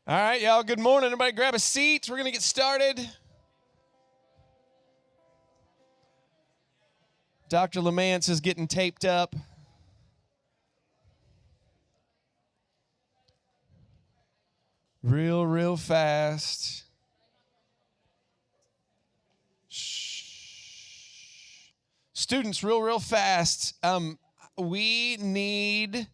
All right, y'all, good morning. Everybody grab a seat. We're going to get started. Dr. Laymance is getting taped up. Real fast. Shh. Students, real fast. We need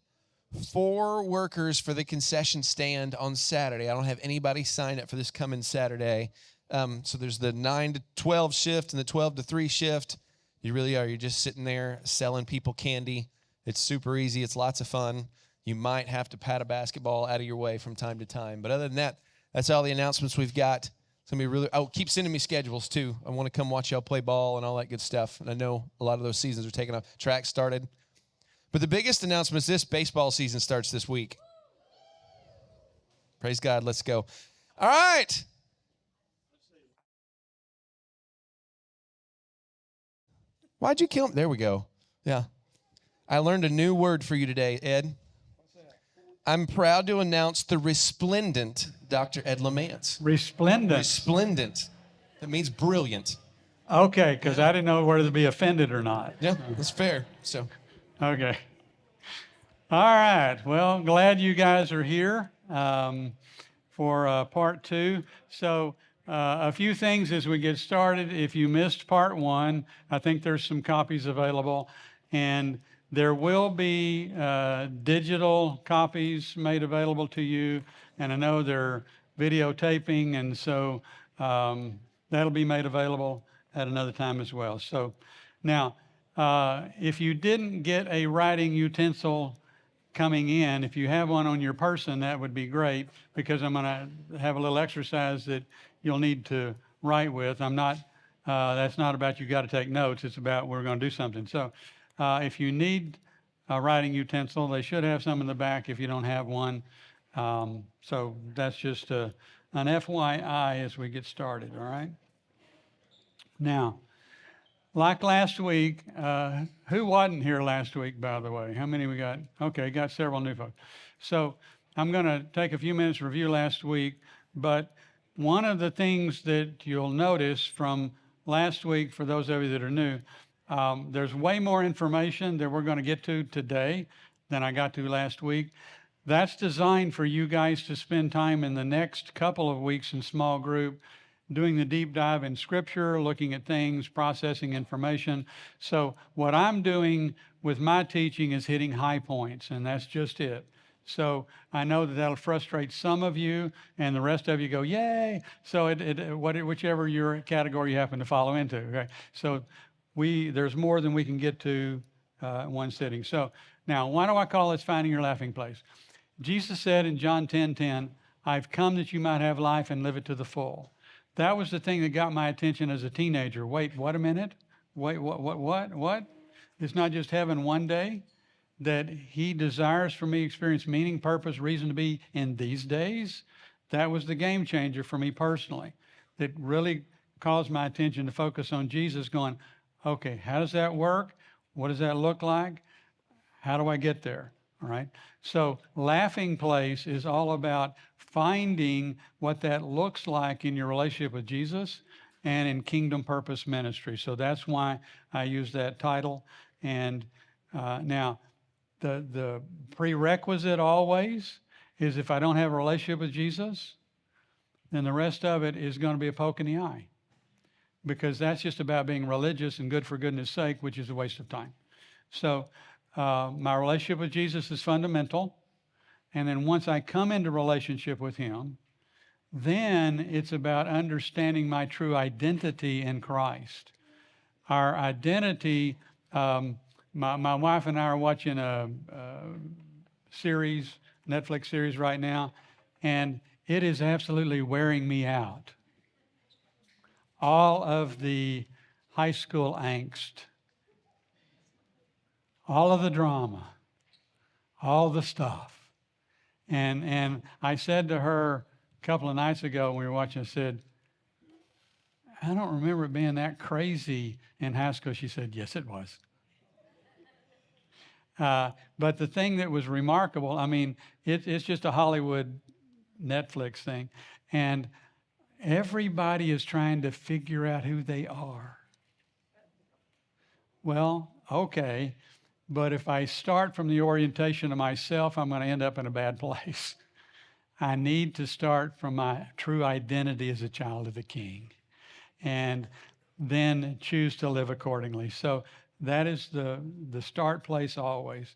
4 workers for the concession stand on Saturday. I don't have anybody signed up for this coming Saturday. So there's the 9 to 12 shift and the 12 to 3 shift. You really are. You're just sitting there selling people candy. It's super easy. It's lots of fun. You might have to pat a basketball out of your way from time to time. But other than that, that's all the announcements we've got. It's going to be really – oh, keep sending me schedules too. I want to come watch y'all play ball and all that good stuff. And I know a lot of those seasons are taking off. Track started. But the biggest announcement is this: baseball season starts this week. Praise God. Let's go. All right. Why'd you kill him? There we go. Yeah. I learned a new word for you today, Ed. I'm proud to announce the resplendent Dr. Ed Laymance. Resplendent? Resplendent. That means brilliant. Okay, because I didn't know whether to be offended or not. Yeah, that's fair. So. Okay. All right. Well, glad you guys are here for part 2. So a few things as we get started. If you missed part 1, I think there's some copies available. And there will be digital copies made available to you. And I know they're videotaping, and so that'll be made available at another time as well. So now, if you didn't get a writing utensil coming in, if you have one on your person, that would be great, because I'm going to have a little exercise that you'll need to write with. That's not about you got to take notes. It's about we're going to do something. So if you need a writing utensil, they should have some in the back if you don't have one. So that's just an FYI as we get started, all right? Now, like last week, who wasn't here last week, by the way? How many we got? Okay, got several new folks. So I'm going to take a few minutes to review last week, but one of the things that you'll notice from last week, for those of you that are new, there's way more information that we're going to get to today than I got to last week. That's designed for you guys to spend time in the next couple of weeks in small group, doing the deep dive in Scripture, looking at things, processing information. So what I'm doing with my teaching is hitting high points, and that's just it. So I know that that'll frustrate some of you, and the rest of you go, yay! So whichever your category you happen to follow into. Okay? So there's more than we can get to in one sitting. So now, why do I call this Finding Your Laughing Place? Jesus said in John 10:10, I've come that you might have life and live it to the full. That was the thing that got my attention as a teenager. Wait, what a minute? Wait, what? It's not just heaven one day, that he desires for me to experience meaning, purpose, reason to be in these days. That was the game changer for me personally. That really caused my attention to focus on Jesus, going, okay, how does that work? What does that look like? How do I get there? All right. So Laughing Place is all about finding what that looks like in your relationship with Jesus and in Kingdom Purpose Ministry. So that's why I use that title. And now the prerequisite always is if I don't have a relationship with Jesus, then the rest of it is going to be a poke in the eye, because that's just about being religious and good for goodness sake, which is a waste of time. So my relationship with Jesus is fundamental. And then once I come into relationship with him, then it's about understanding my true identity in Christ. Our identity, my wife and I are watching a series, Netflix series right now, and it is absolutely wearing me out. All of the high school angst, all of the drama, all the stuff. And I said to her a couple of nights ago when we were watching, I said, I don't remember it being that crazy in high school. She said, yes, it was. But the thing that was remarkable, I mean, it's just a Hollywood Netflix thing. And everybody is trying to figure out who they are. Well, okay, but if I start from the orientation of myself, I'm going to end up in a bad place. I need to start from my true identity as a child of the King and then choose to live accordingly. So that is the start place always.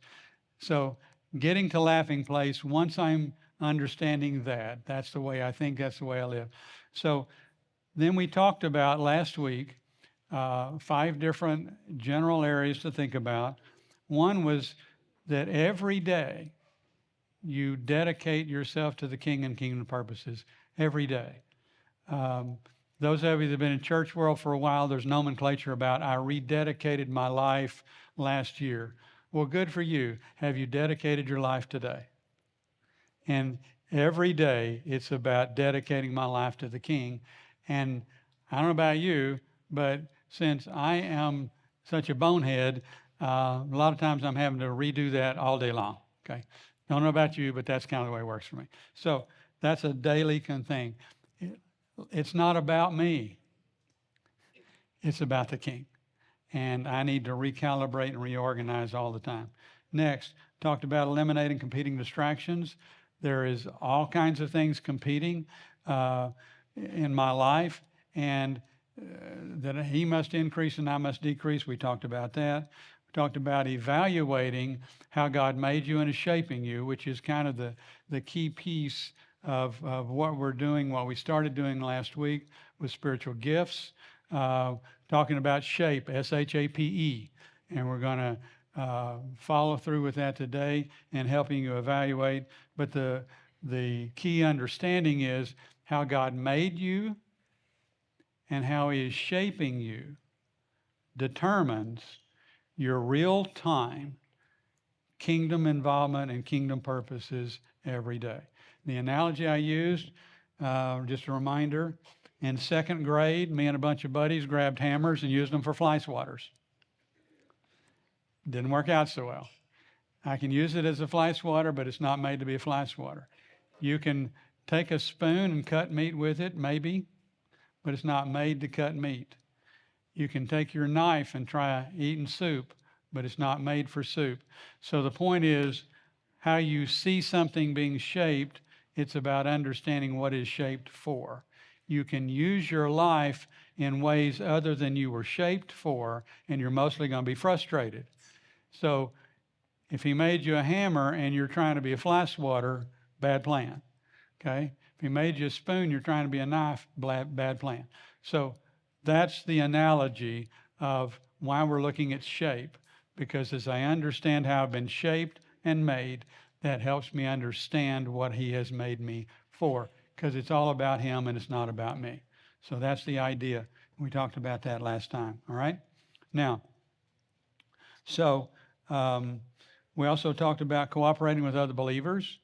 So getting to laughing place, once I'm understanding that, that's the way I think, that's the way I live. So then we talked about last week 5 different general areas to think about. One was that every day you dedicate yourself to the King and kingdom purposes every day. Those of you that have been in church world for a while, there's nomenclature about I rededicated my life last year. Well, good for you. Have you dedicated your life today? And every day it's about dedicating my life to the King. And I don't know about you, but since I am such a bonehead, a lot of times I'm having to redo that all day long. Okay. Don't know about you, but that's kind of the way it works for me. So that's a daily thing. It's not about me. It's about the King. And I need to recalibrate and reorganize all the time. Next, talked about eliminating competing distractions. There is all kinds of things competing in my life, and that he must increase and I must decrease. We talked about that. We talked about evaluating how God made you and is shaping you, which is kind of the key piece of what we're doing, what we started doing last week with spiritual gifts, talking about shape, S-H-A-P-E, and we're going to follow through with that today and helping you evaluate. But the key understanding is how God made you and how he is shaping you determines your real-time kingdom involvement and kingdom purposes every day. The analogy I used, just a reminder, in 2nd grade, me and a bunch of buddies grabbed hammers and used them for fly swatters. Didn't work out so well. I can use it as a fly swatter, but it's not made to be a fly swatter. You can take a spoon and cut meat with it, maybe, but it's not made to cut meat. You can take your knife and try eating soup, but it's not made for soup. So the point is how you see something being shaped. It's about understanding what it's shaped for. You can use your life in ways other than you were shaped for, and you're mostly going to be frustrated. So if he made you a hammer and you're trying to be a fly swatter, bad plan. Okay? If he made you a spoon, you're trying to be a knife, bad plan. So that's the analogy of why we're looking at shape, because as I understand how I've been shaped and made, that helps me understand what he has made me for, because it's all about him and it's not about me. So that's the idea. We talked about that last time, all right? Now, so we also talked about cooperating with other believers,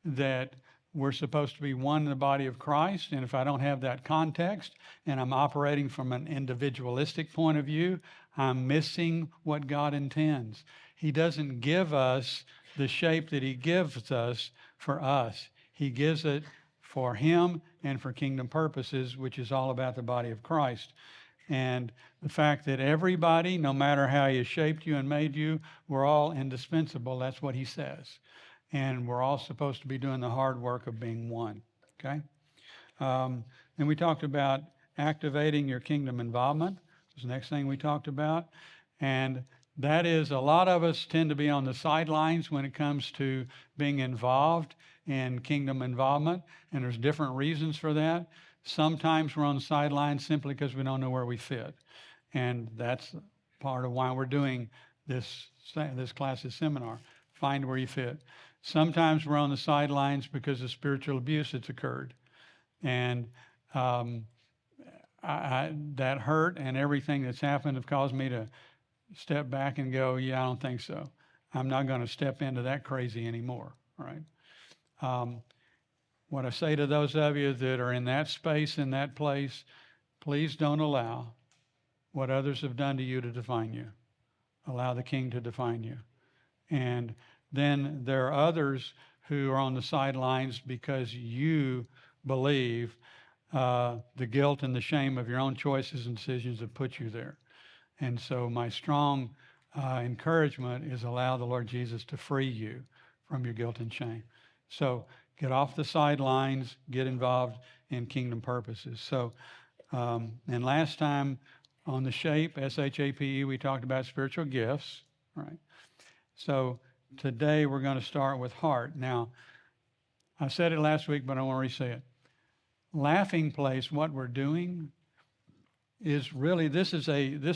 that we're supposed to be one in the body of Christ. And if I don't have that context and I'm operating from an individualistic point of view, I'm missing what God intends. He doesn't give us the shape that he gives us for us. He gives it for him and for kingdom purposes, which is all about the body of Christ. And the fact that everybody, no matter how he has shaped you and made you, we're all indispensable. That's what he says. And we're all supposed to be doing the hard work of being one, okay? And we talked about activating your kingdom involvement. That's the next thing we talked about. And that is, a lot of us tend to be on the sidelines when it comes to being involved in kingdom involvement, and there's different reasons for that. Sometimes we're on the sidelines simply because we don't know where we fit. And that's part of why we're doing this class, this seminar. Find where you fit. Sometimes we're on the sidelines because of spiritual abuse that's occurred. And that hurt and everything that's happened have caused me to step back and go, yeah, I don't think so. I'm not going to step into that crazy anymore, right? What I say to those of you that are in that space, in that place, please don't allow what others have done to you to define you. Allow the King to define you. And then there are others who are on the sidelines because you believe the guilt and the shame of your own choices and decisions have put you there. And so my strong encouragement is allow the Lord Jesus to free you from your guilt and shame. So get off the sidelines, get involved in kingdom purposes. So, and last time on the SHAPE, S-H-A-P-E, we talked about spiritual gifts, right? So today we're going to start with heart. Now, I said it last week, but I want to re-say it. Laughing Place, what we're doing is really, this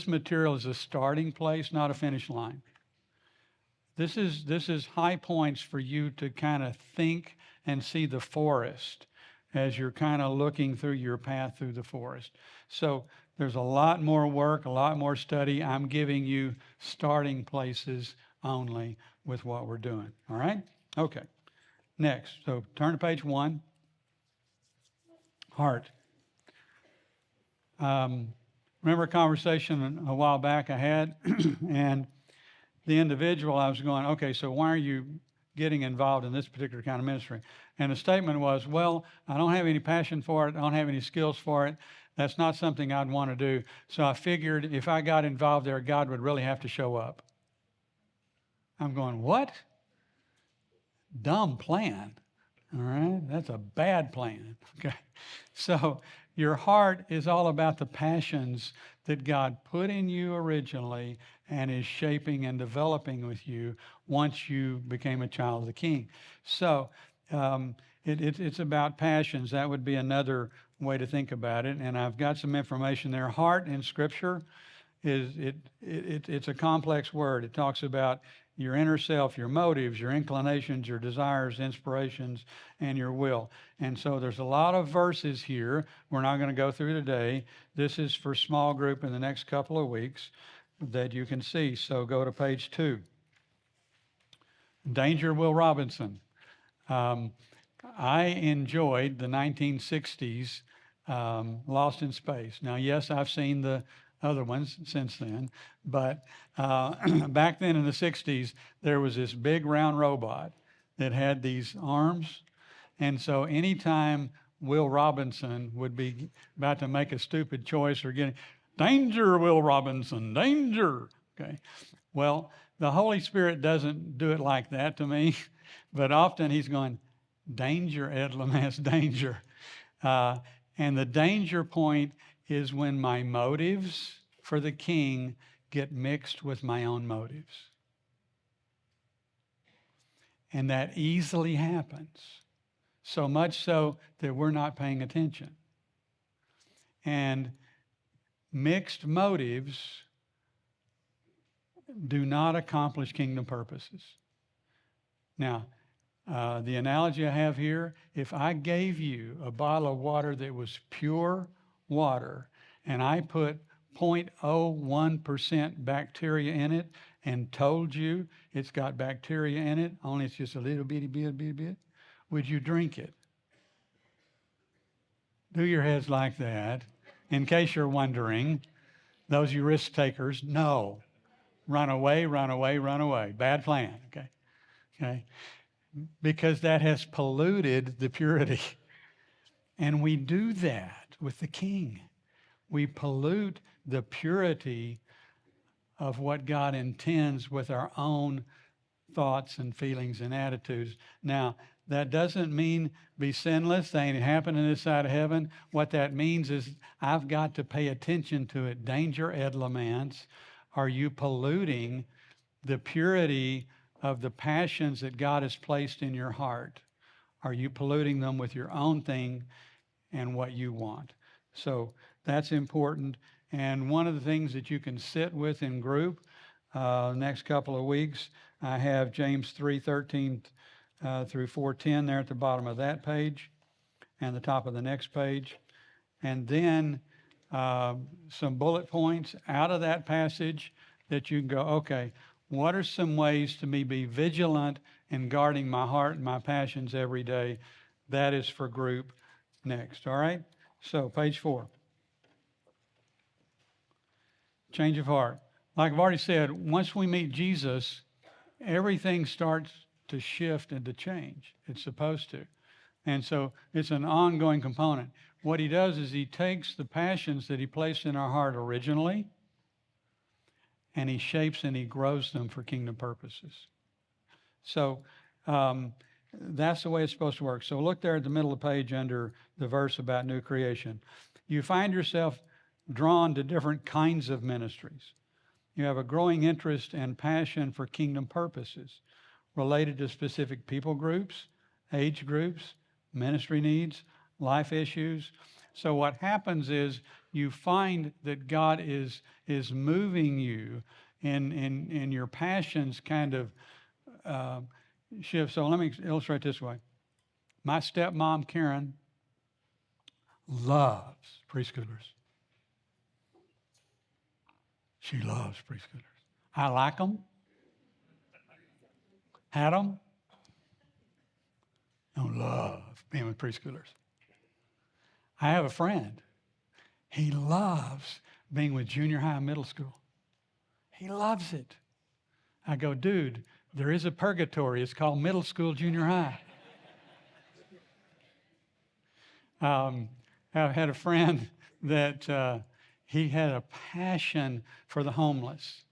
material is a starting place, not a finish line. This is high points for you to kind of think and see the forest as you're kind of looking through your path through the forest. So there's a lot more work, a lot more study. I'm giving you starting places only with what we're doing. All right? Okay. Next. So turn to page 1. Heart. Remember a conversation a while back I had, and the individual, I was going, okay, so why are you getting involved in this particular kind of ministry? And the statement was, well, I don't have any passion for it. I don't have any skills for it. That's not something I'd want to do. So I figured if I got involved there, God would really have to show up. I'm going, what? Dumb plan. All right? That's a bad plan. Okay. So your heart is all about the passions that God put in you originally and is shaping and developing with you once you became a child of the King. So it's about passions. That would be another way to think about it. And I've got some information there. Heart in Scripture it's a complex word. It talks about your inner self, your motives, your inclinations, your desires, inspirations, and your will. And so there's a lot of verses here we're not going to go through today. This is for small group in the next couple of weeks that you can see. So go to page 2. Danger, Will Robinson. I enjoyed the 1960s Lost in Space. Now, yes, I've seen the other ones since then, but back then in the 60s, there was this big round robot that had these arms. And so anytime Will Robinson would be about to make a stupid choice or getting, danger, Will Robinson, danger. Okay. Well, the Holy Spirit doesn't do it like that to me, but often he's going, danger, Ed Laymance, danger. And the danger point is when my motives for the King get mixed with my own motives. And that easily happens, so much so that we're not paying attention. And mixed motives do not accomplish kingdom purposes. Now, the analogy I have here, if I gave you a bottle of water that was pure water and I put 0.01% bacteria in it and told you it's got bacteria in it, only it's just a little bitty bit, would you drink it? Do your heads like that. In case you're wondering, those you risk takers, no. Run away, run away, run away. Bad plan, okay? Okay? Because that has polluted the purity. And we do that with the King. We pollute the purity of what God intends with our own thoughts and feelings and attitudes. Now, that doesn't mean be sinless. They ain't happening this side of heaven. What that means is I've got to pay attention to it. Danger, Ed Laymance. Are you polluting the purity of the passions that God has placed in your heart? Are you polluting them with your own thing and what you want? So that's important. And one of the things that you can sit with in group next couple of weeks, I have James 3:13 through 4:10 there at the bottom of that page and the top of the next page. And then some bullet points out of that passage that you can go, okay, what are some ways to me be vigilant in guarding my heart and my passions every day? That is for group next, all right? So page 4. Change of heart. Like I've already said, once we meet Jesus, everything starts to shift and to change. It's supposed to. And so it's an ongoing component. What he does is he takes the passions that he placed in our heart originally, and he shapes and he grows them for kingdom purposes. So that's the way it's supposed to work. So look there at the middle of the page under the verse about new creation. You find yourself drawn to different kinds of ministries. You have a growing interest and passion for kingdom purposes related to specific people groups, age groups, ministry needs, life issues. So what happens is you find that God is moving you in your passions kind of shift. So let me illustrate this way. My stepmom, Karen, loves preschoolers. She loves preschoolers. I like them. Had them. Don't love being with preschoolers. I have a friend. He loves being with junior high and middle school. He loves it. I go, dude, there is a purgatory. It's called middle school, junior high. I had a friend that he had a passion for the homeless.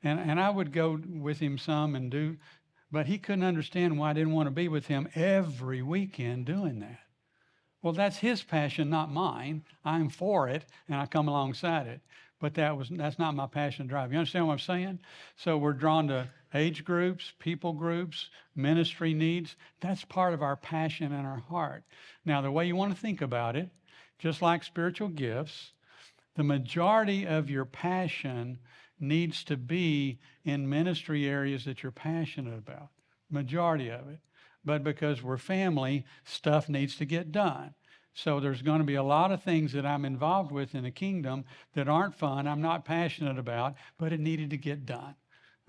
And I would go with him some and do, but he couldn't understand why I didn't want to be with him every weekend doing that. Well, that's his passion, not mine. I'm for it, and I come alongside it. But that's not my passion to drive. You understand what I'm saying? So we're drawn to age groups, people groups, ministry needs. That's part of our passion and our heart. Now, the way you want to think about it, just like spiritual gifts, the majority of your passion needs to be in ministry areas that you're passionate about. Majority of it. But because we're family, stuff needs to get done. So there's going to be a lot of things that I'm involved with in the kingdom that aren't fun, I'm not passionate about, but it needed to get done.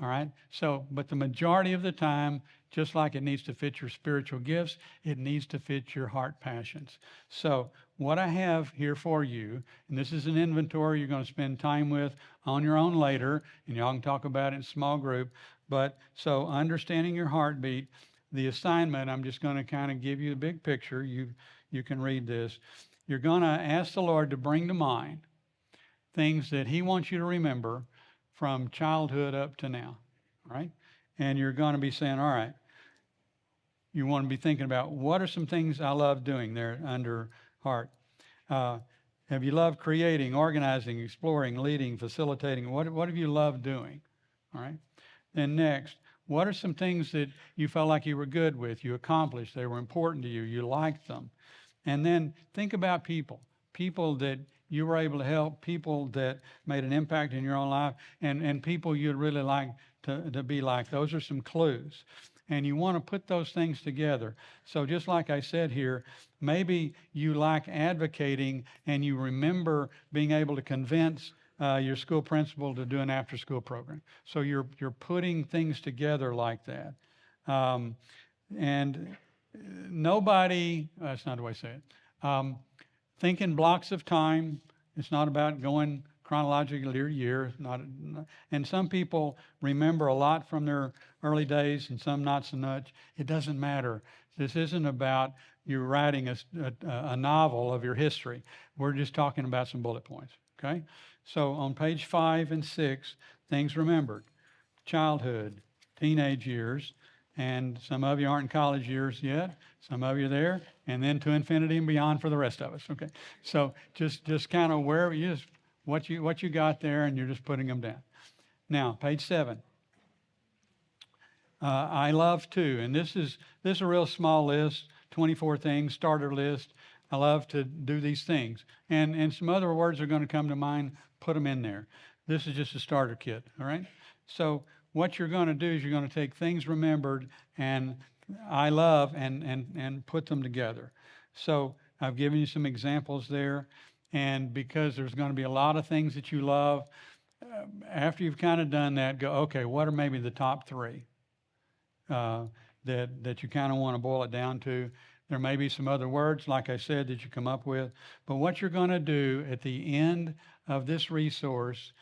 All right? So, but the majority of the time, just like it needs to fit your spiritual gifts, it needs to fit your heart passions. So what I have here for you, and this is an inventory you're going to spend time with on your own later, and y'all can talk about it in small group. But so understanding your heartbeat, the assignment, I'm just going to kind of give you the big picture. You can read this. You're going to ask the Lord to bring to mind things that he wants you to remember from childhood up to now, right? And you're going to be saying, all right, you want to be thinking about what are some things I love doing there under heart. Have you loved creating, organizing, exploring, leading, facilitating? What have you loved doing, all right? Then next, what are some things that you felt like you were good with, you accomplished, they were important to you, you liked them? And then think about people that you were able to help, people that made an impact in your own life, and people you'd really like to be like. Those are some clues. And you want to put those things together. So just like I said here, maybe you like advocating and you remember being able to convince your school principal to do an after-school program. So you're putting things together like that. And nobody, that's not the way to say it. Think in blocks of time. It's not about going chronologically year. And some people remember a lot from their early days and some not so much. It doesn't matter. This isn't about you writing a novel of your history. We're just talking about some bullet points, okay? So on page 5 and 6, things remembered. Childhood, teenage years, and some of you aren't in college years yet. Some of you are there, and then to infinity and beyond for the rest of us, okay? So just kind of where you just, what you got there, and you're just putting them down. Now, page 7. I love to, and this is a real small list, 24 things, starter list. I love to do these things. And some other words are going to come to mind, put them in there. This is just a starter kit, all right? So what you're going to do is you're going to take things remembered and I love and put them together. So I've given you some examples there. And because there's going to be a lot of things that you love, after you've kind of done that, go, okay, what are maybe the top 3 that you kind of want to boil it down to? There may be some other words, like I said, that you come up with. But what you're going to do at the end of this resource,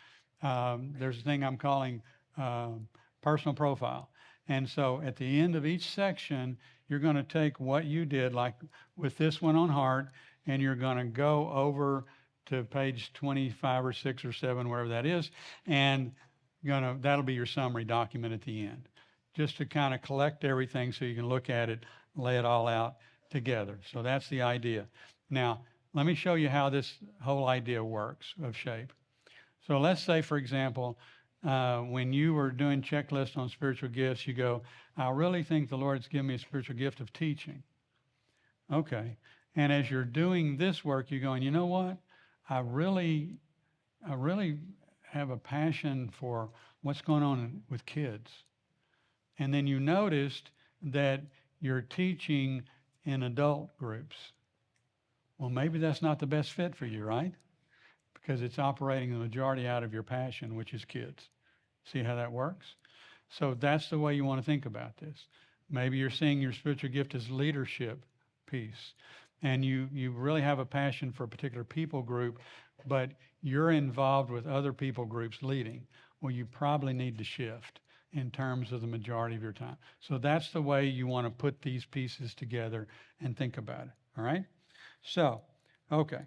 there's a thing I'm calling personal profile. And so at the end of each section, you're going to take what you did, like with this one on heart, and you're going to go over to page 25 or 6 or 7, wherever that is, and that'll be your summary document at the end, just to kind of collect everything so you can look at it, lay it all out together. So that's the idea. Now, let me show you how this whole idea works of shape. So let's say, for example, when you were doing checklists on spiritual gifts, you go, I really think the Lord's given me a spiritual gift of teaching. Okay. And as you're doing this work, you're going, you know what? I really have a passion for what's going on with kids. And then you noticed that you're teaching in adult groups. Well, maybe that's not the best fit for you, right? Because it's operating the majority out of your passion, which is kids. See how that works? So that's the way you want to think about this. Maybe you're seeing your spiritual gift as leadership piece, and you really have a passion for a particular people group, but you're involved with other people groups leading. Well, you probably need to shift in terms of the majority of your time. So that's the way you want to put these pieces together and think about it, all right? So, okay,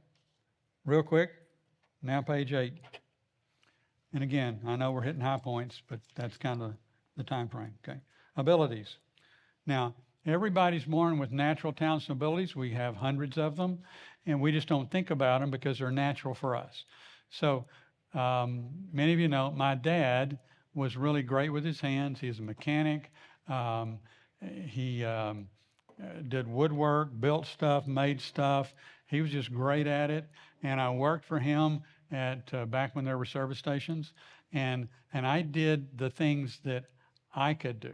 real quick, now page 8. And again, I know we're hitting high points, but that's kind of the time frame, okay? Abilities. Now, everybody's born with natural talents and abilities. We have hundreds of them, and we just don't think about them because they're natural for us. So many of you know my dad was really great with his hands. He was a mechanic. He did woodwork, built stuff, made stuff. He was just great at it. And I worked for him at back when there were service stations. And I did the things that I could do,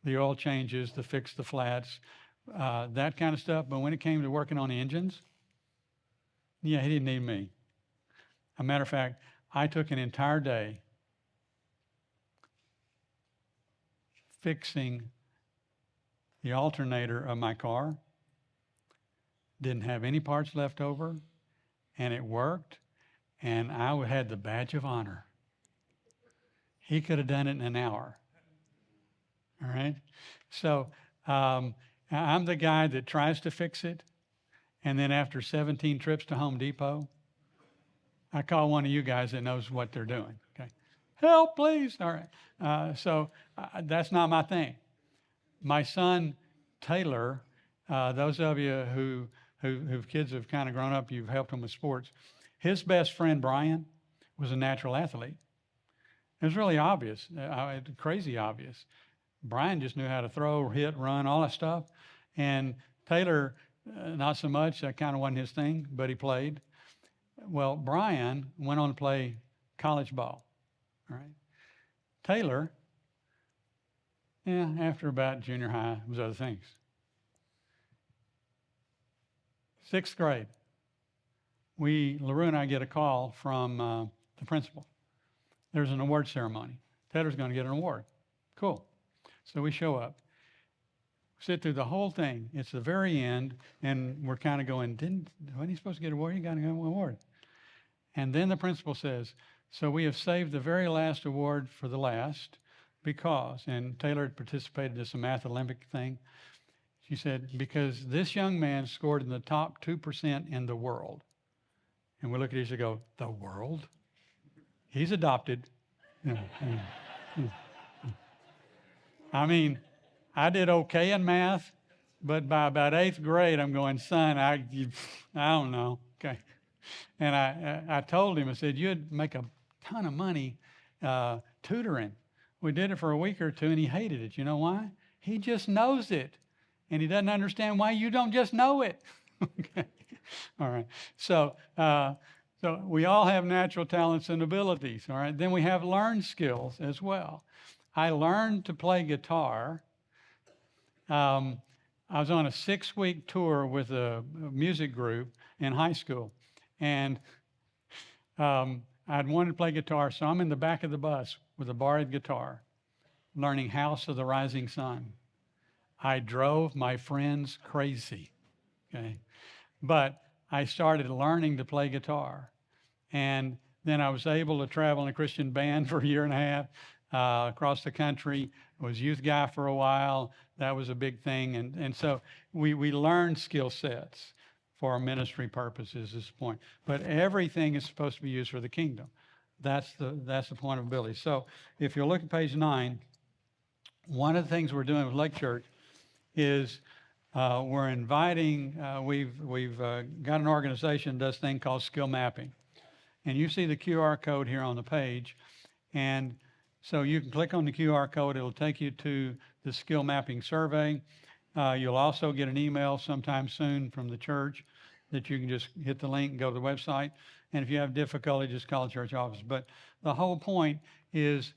the oil changes, the fix the flats, that kind of stuff. But when it came to working on engines, yeah, he didn't need me. As a matter of fact, I took an entire day fixing the alternator of my car, didn't have any parts left over, and it worked, and I had the badge of honor. He could have done it in an hour. All right? So I'm the guy that tries to fix it, and then after 17 trips to Home Depot, I call one of you guys that knows what they're doing. Okay, help, please. All right. So that's not my thing. My son Taylor, those of you whose kids have kind of grown up, you've helped them with sports. His best friend Brian was a natural athlete. It was really obvious, crazy obvious. Brian just knew how to throw, hit, run, all that stuff, and Taylor, not so much. That kind of wasn't his thing, but he played. Well, Brian went on to play college ball, all right? Taylor, after about junior high, was other things. 6th grade, LaRue and I get a call from the principal. There's an award ceremony. Taylor's going to get an award. Cool. So we show up, sit through the whole thing. It's the very end, and we're kind of going, wasn't he supposed to get an award? He got an award. And then the principal says, so we have saved the very last award for the last because, and Taylor had participated in this math Olympic thing. She said, because this young man scored in the top 2% in the world. And we look at each other and go, the world? He's adopted. I mean, I did okay in math, but by about 8th grade, I'm going, son, I don't know. Okay. And I told him, I said, you'd make a ton of money tutoring. We did it for a week or two, and he hated it. You know why? He just knows it, and he doesn't understand why you don't just know it. Okay. All right. So we all have natural talents and abilities. All right. Then we have learned skills as well. I learned to play guitar. I was on a 6-week tour with a music group in high school. And I'd wanted to play guitar, so I'm in the back of the bus with a borrowed guitar, learning House of the Rising Sun. I drove my friends crazy, okay? But I started learning to play guitar. And then I was able to travel in a Christian band for a year and a half across the country, was youth guy for a while. That was a big thing. And so we learned skill sets for our ministry purposes at this point. But everything is supposed to be used for the kingdom. That's the point of ability. So if you look at page 9, one of the things we're doing with Lake Church is we're inviting, we've got an organization that does a thing called skill mapping. And you see the QR code here on the page. And so you can click on the QR code. It'll take you to the skill mapping survey. You'll also get an email sometime soon from the church that you can just hit the link and go to the website. And if you have difficulty, just call the church office. But the whole point is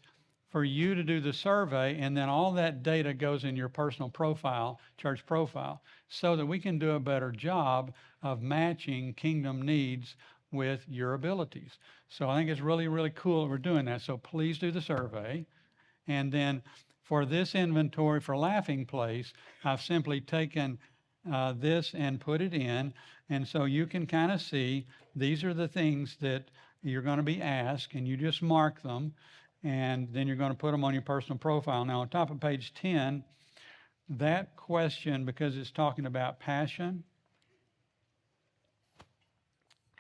for you to do the survey, and then all that data goes in your personal profile, church profile, so that we can do a better job of matching kingdom needs with your abilities. So I think it's really, really cool that we're doing that. So please do the survey. And then for this inventory for Laughing Place, I've simply taken this and put it in. And so you can kind of see these are the things that you're going to be asked, and you just mark them, and then you're going to put them on your personal profile. Now, on top of page 10, that question, because it's talking about passion,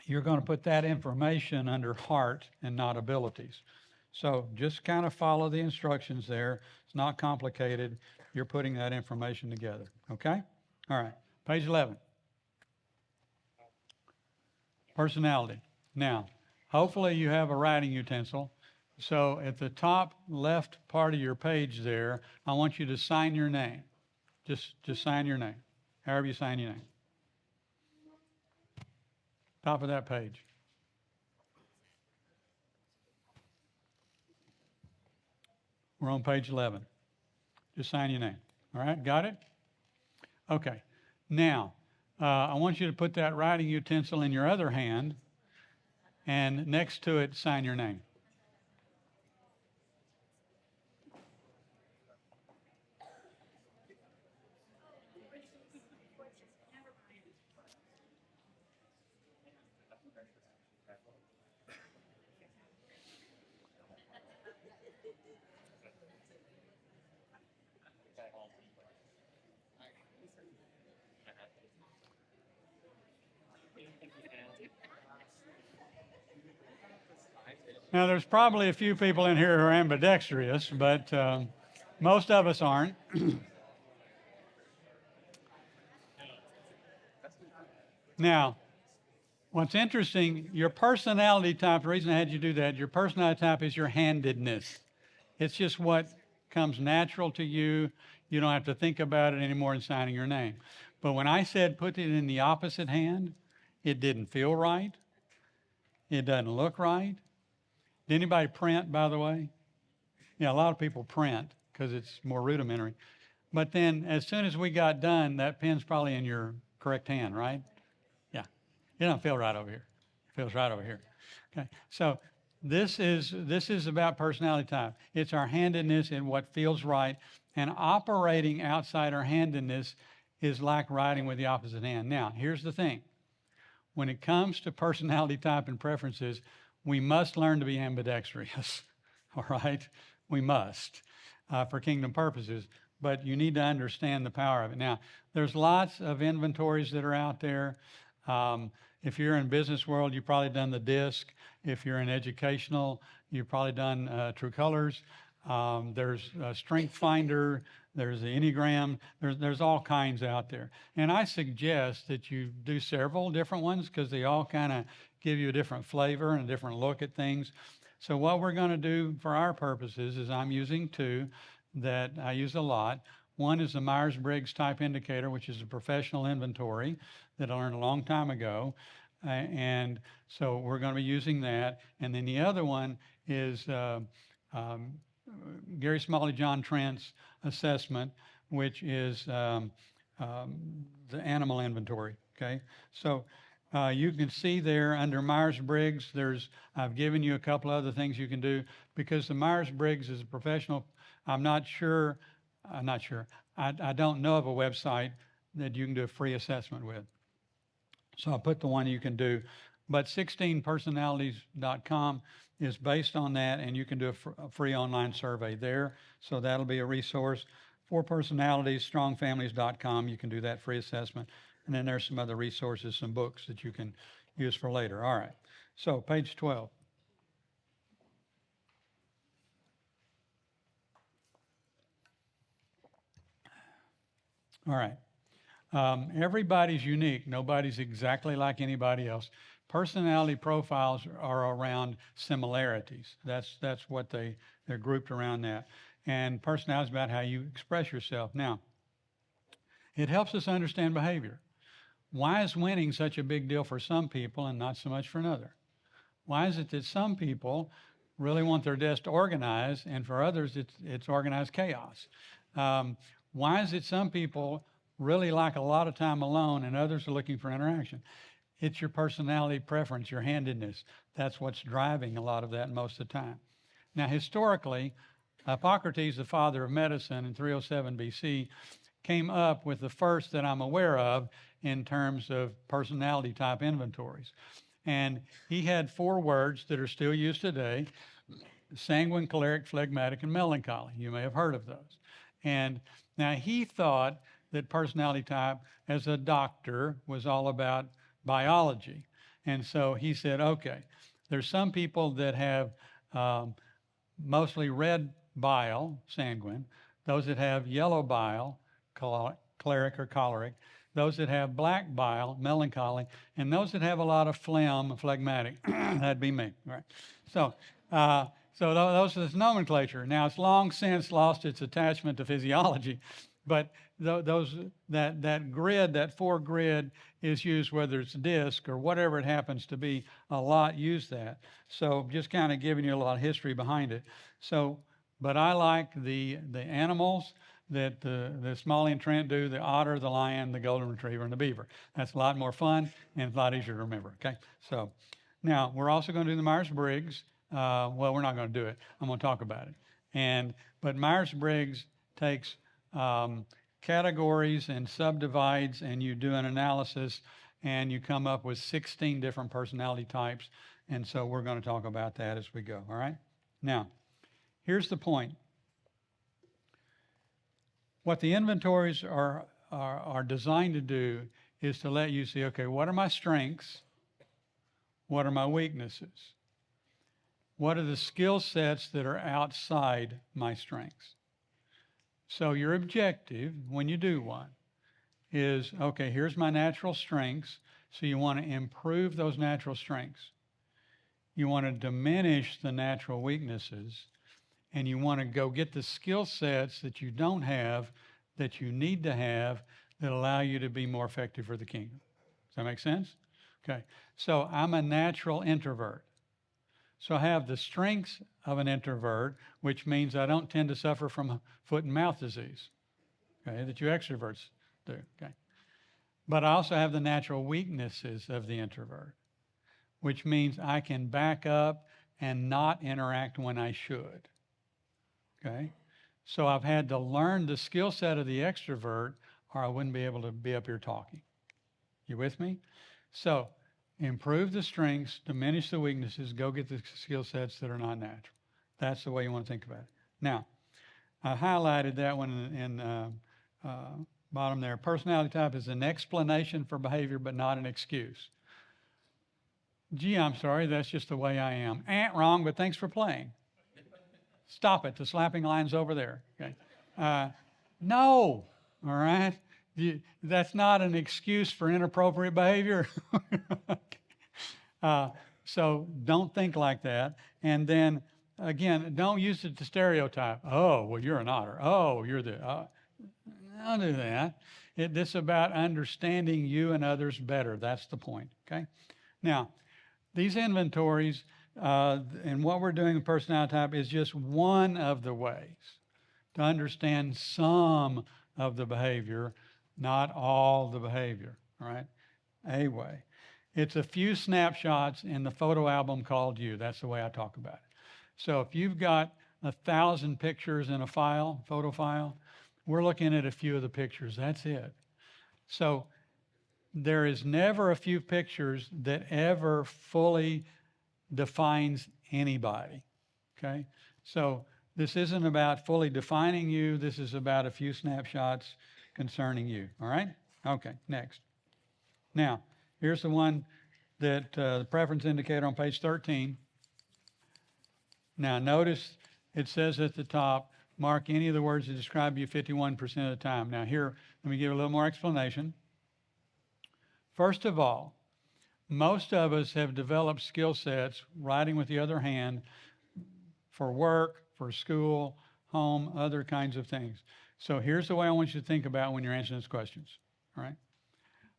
you're going to put that information under heart and not abilities. So just kind of follow the instructions there. It's not complicated. You're putting that information together. Okay? All right. Page 11. Personality. Now, hopefully you have a writing utensil. So at the top left part of your page there, I want you to sign your name. Just sign your name, however you sign your name. Top of that page. We're on page 11. Just sign your name. All right, got it? Okay. Now, I want you to put that writing utensil in your other hand, and next to it, sign your name. Now, there's probably a few people in here who are ambidextrous, but most of us aren't. Now, what's interesting, your personality type, the reason I had you do that, your personality type is your handedness. It's just what comes natural to you. You don't have to think about it anymore in signing your name. But when I said put it in the opposite hand, it didn't feel right. It doesn't look right. Did anybody print, by the way? Yeah, a lot of people print because it's more rudimentary. But then as soon as we got done, that pen's probably in your correct hand, right? Yeah. It don't feel right over here. It feels right over here. Okay. So this is about personality type. It's our handedness and what feels right. And operating outside our handedness is like writing with the opposite hand. Now, here's the thing. When it comes to personality type and preferences, we must learn to be ambidextrous, all right? We must for kingdom purposes, but you need to understand the power of it. Now, there's lots of inventories that are out there. If you're in business world, you've probably done the DISC. If you're in educational, you've probably done True Colors. There's a Strength Finder. There's the Enneagram. There's all kinds out there. And I suggest that you do several different ones because they all kind of give you a different flavor and a different look at things. So what we're going to do for our purposes is I'm using two that I use a lot. One is the Myers-Briggs Type Indicator, which is a professional inventory that I learned a long time ago. And so we're going to be using that. And then the other one is Gary Smalley, John Trent's assessment, which is the animal inventory, okay? So you can see there under Myers-Briggs, I've given you a couple other things you can do because the Myers-Briggs is a professional. I don't know of a website that you can do a free assessment with. So I put the one you can do But 16personalities.com is based on that, and you can do a free online survey there. So that'll be a resource. 4personalities, strongfamilies.com, you can do that free assessment. And then there's some other resources, some books that you can use for later. All right. So page 12. All right. Everybody's unique. Nobody's exactly like anybody else. Personality profiles are around similarities. That's what they're grouped around that. And personality is about how you express yourself. Now, it helps us understand behavior. Why is winning such a big deal for some people and not so much for another? Why is it that some people really want their desk organized, and for others it's organized chaos? Why is it some people really like a lot of time alone and others are looking for interaction? It's your personality preference, your handedness. That's what's driving a lot of that most of the time. Now, historically, Hippocrates, the father of medicine in 307 BC, came up with the first that I'm aware of in terms of personality type inventories. And he had 4 words that are still used today: sanguine, choleric, phlegmatic, and melancholy. You may have heard of those. And now he thought that personality type, as a doctor, was all about biology. And so he said, okay, there's some people that have mostly red bile, sanguine, those that have yellow bile, choleric or choleric, those that have black bile, melancholy, and those that have a lot of phlegm, phlegmatic. That'd be me, right? So those are the nomenclature. Now, it's long since lost its attachment to physiology, but that grid, that 4 grid, is used, whether it's disc or whatever it happens to be. A lot use that. So just kind of giving you a lot of history behind it. So, but I like the animals that the Smalley and Trent do: the otter, the lion, the golden retriever, and the beaver. That's a lot more fun and a lot easier to remember. Okay. So now we're also going to do the Myers-Briggs. Well, we're not going to do it. I'm going to talk about it. But Myers-Briggs takes categories and subdivides, and you do an analysis, and you come up with 16 different personality types. And so we're going to talk about that as we go. All right. Now, here's the point. What the inventories are designed to do is to let you see, okay, what are my strengths? What are my weaknesses? What are the skill sets that are outside my strengths? So your objective when you do one is, okay, here's my natural strengths. So you want to improve those natural strengths. You want to diminish the natural weaknesses, and you want to go get the skill sets that you don't have, that you need to have, that allow you to be more effective for the kingdom. Does that make sense? Okay. So I'm a natural introvert. So I have the strengths of an introvert, which means I don't tend to suffer from foot and mouth disease, okay, that you extroverts do, okay? But I also have the natural weaknesses of the introvert, which means I can back up and not interact when I should, okay? So I've had to learn the skill set of the extrovert, or I wouldn't be able to be up here talking. You with me? So improve the strengths, diminish the weaknesses, go get the skill sets that are not natural. That's the way you want to think about it. Now, I highlighted that one in bottom there. Personality type is an explanation for behavior, but not an excuse. Gee, I'm sorry, that's just the way I am. Wrong, but thanks for playing. Stop it, the slapping line's over there. Okay. No, all right? That's not an excuse for inappropriate behavior. So don't think like that. And then, again, don't use it to stereotype. Oh, well, you're an otter. Oh, you're the... don't do that. This is about understanding you and others better. That's the point, okay? Now, these inventories and what we're doing with personality type is just one of the ways to understand some of the behavior, not all the behavior, all right? A way. It's a few snapshots in the photo album called you. That's the way I talk about it. So if you've got 1,000 pictures in a file, photo file, we're looking at a few of the pictures. That's it. So there is never a few pictures that ever fully defines anybody. Okay? So this isn't about fully defining you. This is about a few snapshots concerning you. All right? Okay, next. Now, here's the one that the preference indicator on page 13. Now, notice it says at the top, mark any of the words that describe you 51% of the time. Now, here, let me give a little more explanation. First of all, most of us have developed skill sets, writing with the other hand, for work, for school, home, other kinds of things. So here's the way I want you to think about when you're answering these questions. All right?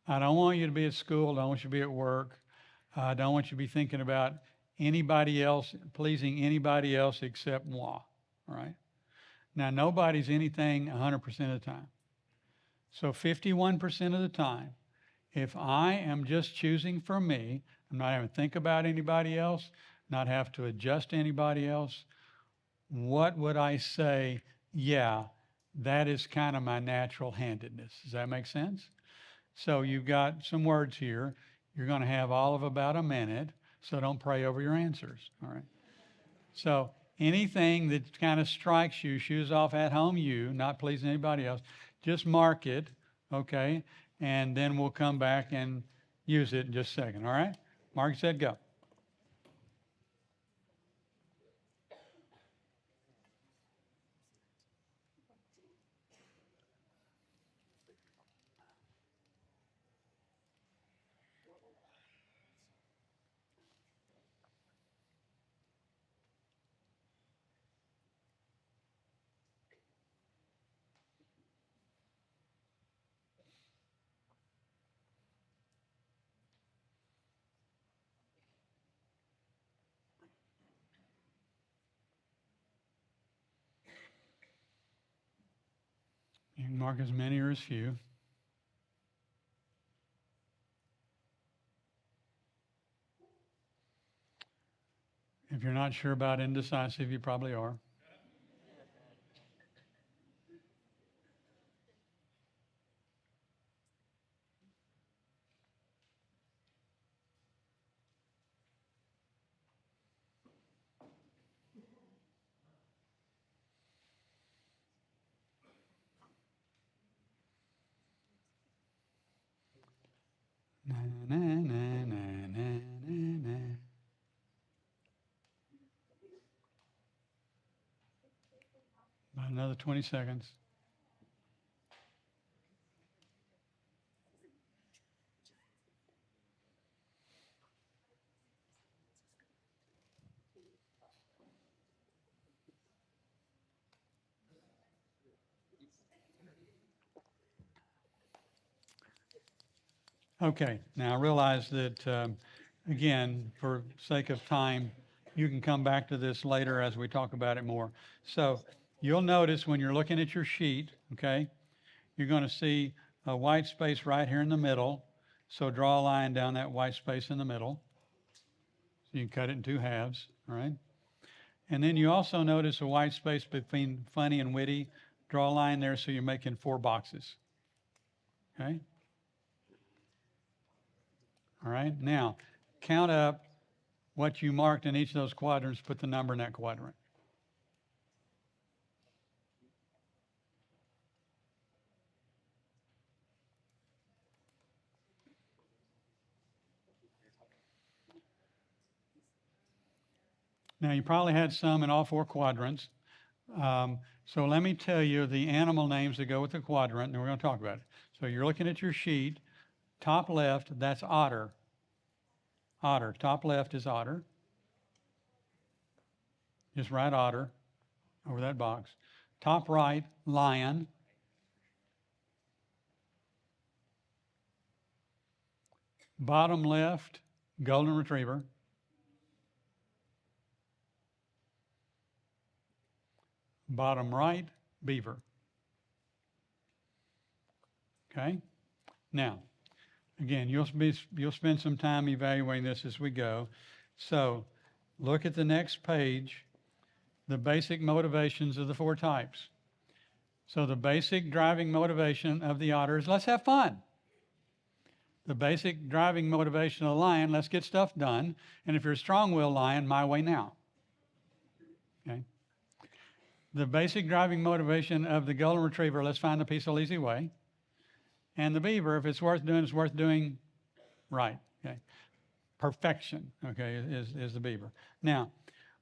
I don't want you to be at school. I don't want you to be at work. I don't want you to be thinking about anybody else, pleasing anybody else except moi. All right? Now, nobody's anything 100% of the time. So 51% of the time, if I am just choosing for me, I'm not having to think about anybody else, not have to adjust to anybody else, what would I say? Yeah, that is kind of my natural handedness. Does that make sense? So you've got some words here. You're going to have all of about a minute, so don't pray over your answers, all right? So anything that kind of strikes you, shoes off at home you, not pleasing anybody else, just mark it, okay? And then we'll come back and use it in just a second, all right? Mark said go. You can mark as many or as few. If you're not sure about indecisive, you probably are. Na, na, na, na, na, na, na. About another 20 seconds. Okay, now I realize that, again, for sake of time, you can come back to this later as we talk about it more. So you'll notice when you're looking at your sheet, okay, you're going to see a white space right here in the middle. So draw a line down that white space in the middle. So you can cut it in two halves, all right? And then you also notice a white space between funny and witty. Draw a line there so you're making 4 boxes, okay? All right, now count up what you marked in each of those quadrants, put the number in that quadrant. Now you probably had some in all 4 quadrants. So let me tell you the animal names that go with the quadrant, and we're going to talk about it. So you're looking at your sheet. Top left, that's otter. Otter. Top left is otter. Just write otter over that box. Top right, lion. Bottom left, golden retriever. Bottom right, beaver. Okay? Now, again, you'll spend some time evaluating this as we go. So look at the next page, the basic motivations of the 4 types. So the basic driving motivation of the otter is let's have fun. The basic driving motivation of the lion, let's get stuff done. And if you're a strong-willed lion, my way now. Okay? The basic driving motivation of the golden retriever, let's find the peaceful, easy way. And the beaver, if it's worth doing right. Okay? Perfection, okay, is the beaver. Now,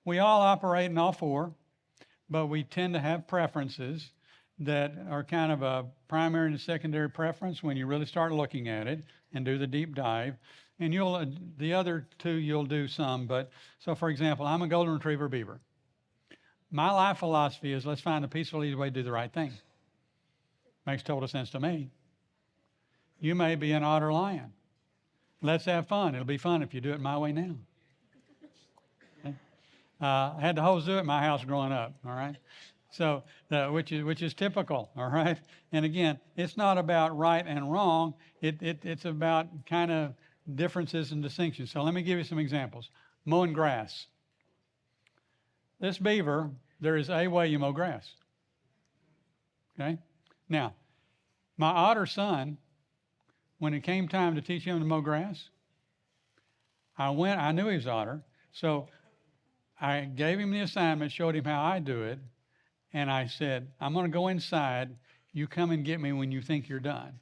we all operate in all four, but we tend to have preferences that are kind of a primary and secondary preference when you really start looking at it and do the deep dive. And the other two you'll do some, but so for example, I'm a golden retriever beaver. My life philosophy is let's find a peaceful, easy way to do the right thing. Makes total sense to me. You may be an otter lion. Let's have fun. It'll be fun if you do it my way now. Okay? I had the whole zoo at my house growing up, all right? So, which is typical, all right? And again, it's not about right and wrong. It's about kind of differences and distinctions. So let me give you some examples. Mowing grass. This beaver, there is a way you mow grass. Okay? Now, my otter son, when it came time to teach him to mow grass, I knew he was otter, so I gave him the assignment, showed him how I do it, and I said, I'm going to go inside. You come and get me when you think you're done.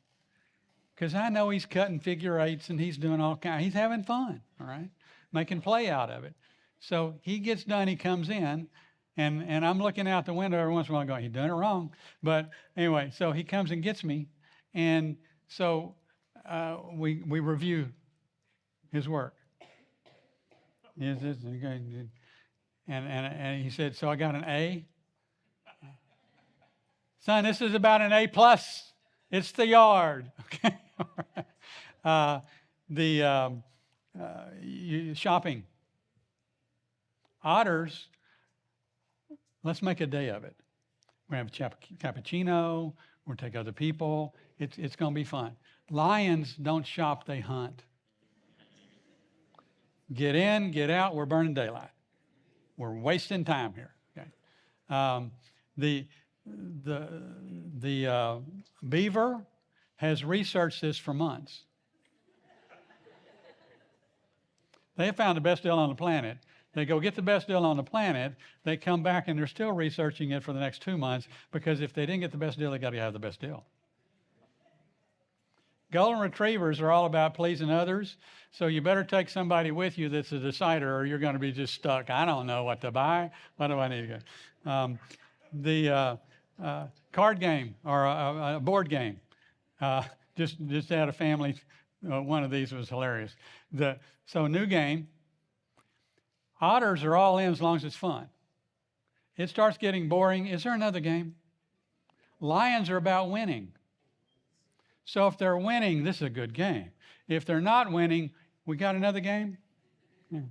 Because I know he's cutting figure eights and he's doing all kinds. He's having fun, all right? Making play out of it. So he gets done, he comes in, and I'm looking out the window every once in a while going, he's doing it wrong. But anyway, so he comes and gets me, and so we review his work. And he said, so I got an A? Son, this is about an A+. It's the yard. Okay. Shopping. Otters, let's make a day of it. We're going to have a cappuccino. We're going to take other people. It's going to be fun. Lions don't shop, they hunt. Get in, get out, we're burning daylight. We're wasting time here. Okay. The beaver has researched this for months. They have found the best deal on the planet. They go get the best deal on the planet. They come back and they're still researching it for the next 2 months because if they didn't get the best deal, they got to have the best deal. Golden retrievers are all about pleasing others, so you better take somebody with you that's a decider or you're going to be just stuck. I don't know what to buy. What do I need to get? The card game or a board game. Just had a family. One of these was hilarious. So new game. Otters are all in as long as it's fun. It starts getting boring. Is there another game? Lions are about winning. So if they're winning, this is a good game. If they're not winning, we got another game? Yeah.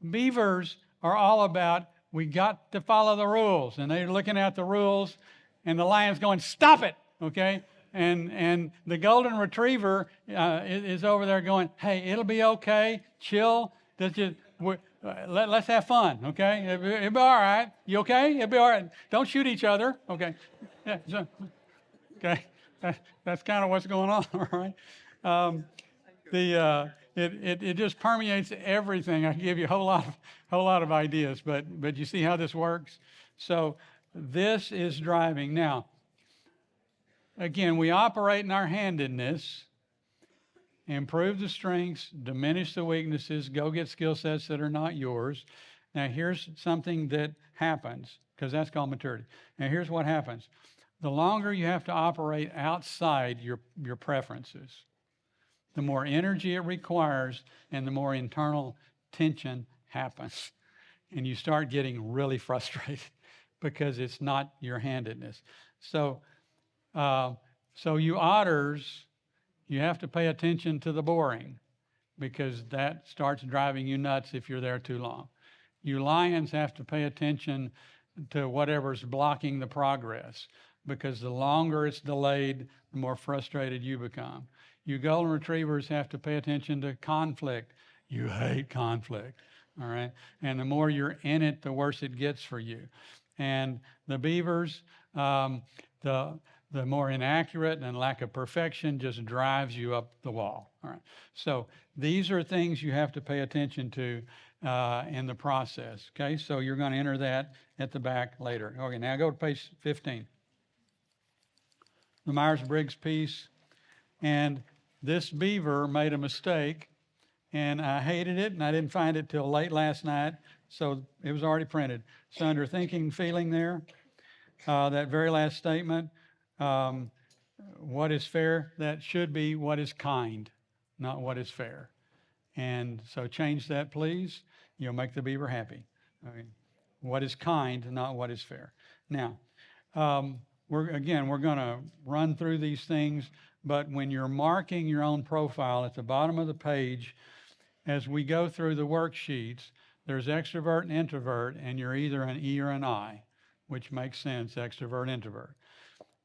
Beavers are all about, we got to follow the rules. And they're looking at the rules, and the lion's going, stop it, okay? And the golden retriever is over there going, hey, it'll be okay, chill. Let's have fun, okay? It'll be all right. You okay? It'll be all right. Don't shoot each other, okay? Yeah, okay. That's kind of what's going on, all right? It just permeates everything. I can give you a whole lot of ideas, but you see how this works? So this is driving. Now, again, we operate in our handedness, improve the strengths, diminish the weaknesses, go get skill sets that are not yours. Now, here's something that happens, because that's called maturity. Now, here's what happens. The longer you have to operate outside your preferences, the more energy it requires and the more internal tension happens. And you start getting really frustrated because it's not your handedness. So you otters, you have to pay attention to the boring because that starts driving you nuts if you're there too long. You lions have to pay attention to whatever's blocking the progress, because the longer it's delayed, the more frustrated you become. You golden retrievers have to pay attention to conflict. You hate conflict, all right? And the more you're in it, the worse it gets for you. And the beavers, the The more inaccurate and lack of perfection just drives you up the wall. All right. So these are things you have to pay attention to in the process. Okay. So you're going to enter that at the back later. Okay. Now go to page 15. The Myers-Briggs piece. And this beaver made a mistake, and I hated it, and I didn't find it till late last night. So it was already printed. So under thinking, feeling there, that very last statement, what is fair, that should be what is kind, not what is fair. And so change that, please. You'll make the beaver happy. Okay. What is kind, not what is fair. Now, we're going to run through these things, but when you're marking your own profile at the bottom of the page, as we go through the worksheets, there's extrovert and introvert, and you're either an E or an I, which makes sense, extrovert, introvert.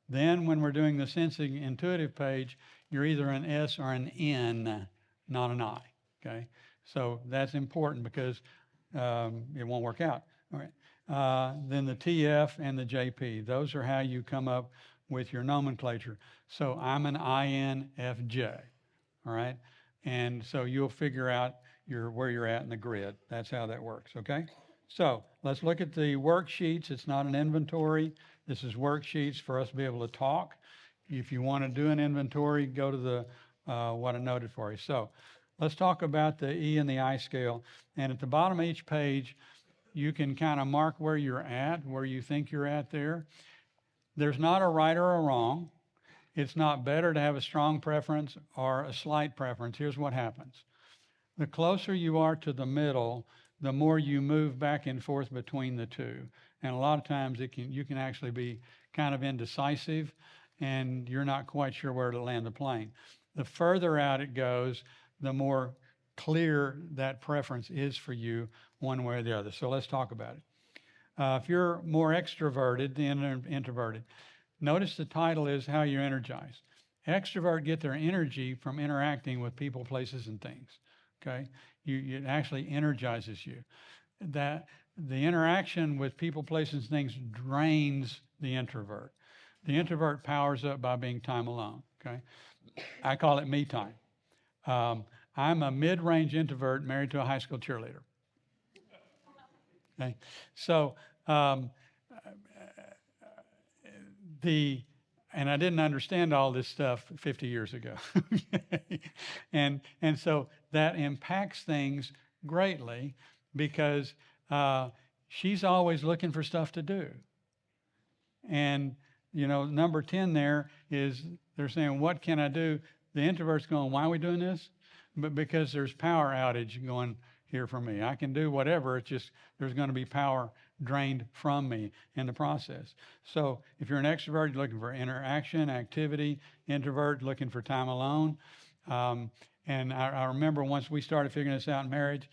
Then when we're doing the sensing intuitive page, you're either an S or an N, not an I, okay? So that's important because it won't work out. All right. Then the TF and the JP, those are how you come up with your nomenclature. So I'm an INFJ, all right? And so you'll figure out where you're at in the grid. That's how that works, okay? So let's look at the worksheets. It's not an inventory. This is worksheets for us to be able to talk. If you want to do an inventory, go to the what I noted for you. So let's talk about the E and the I scale. And at the bottom of each page, you can kind of mark where you're at, where you think you're at there. There's not a right or a wrong. It's not better to have a strong preference or a slight preference. Here's what happens. The closer you are to the middle, the more you move back and forth between the two. And a lot of times you can actually be kind of indecisive and you're not quite sure where to land the plane. The further out it goes, the more clear that preference is for you one way or the other. So let's talk about it. If you're more extroverted than introverted, notice the title is How You Energize. Extroverts get their energy from interacting with people, places, and things. Okay? It actually energizes you. That the interaction with people, places, and things drains the introvert. The introvert powers up by being time alone. Okay? I call it me time. I'm a mid-range introvert married to a high school cheerleader. Okay? So, and I didn't understand all this stuff 50 years ago. and so that impacts things greatly because she's always looking for stuff to do. And, number 10 there is they're saying, what can I do? The introvert's going, why are we doing this? But because there's power outage going here for me. I can do whatever, it's just there's going to be power drained from me in the process. So if you're an extrovert, you're looking for interaction, activity. Introvert, looking for time alone. And I remember once we started figuring this out in marriage,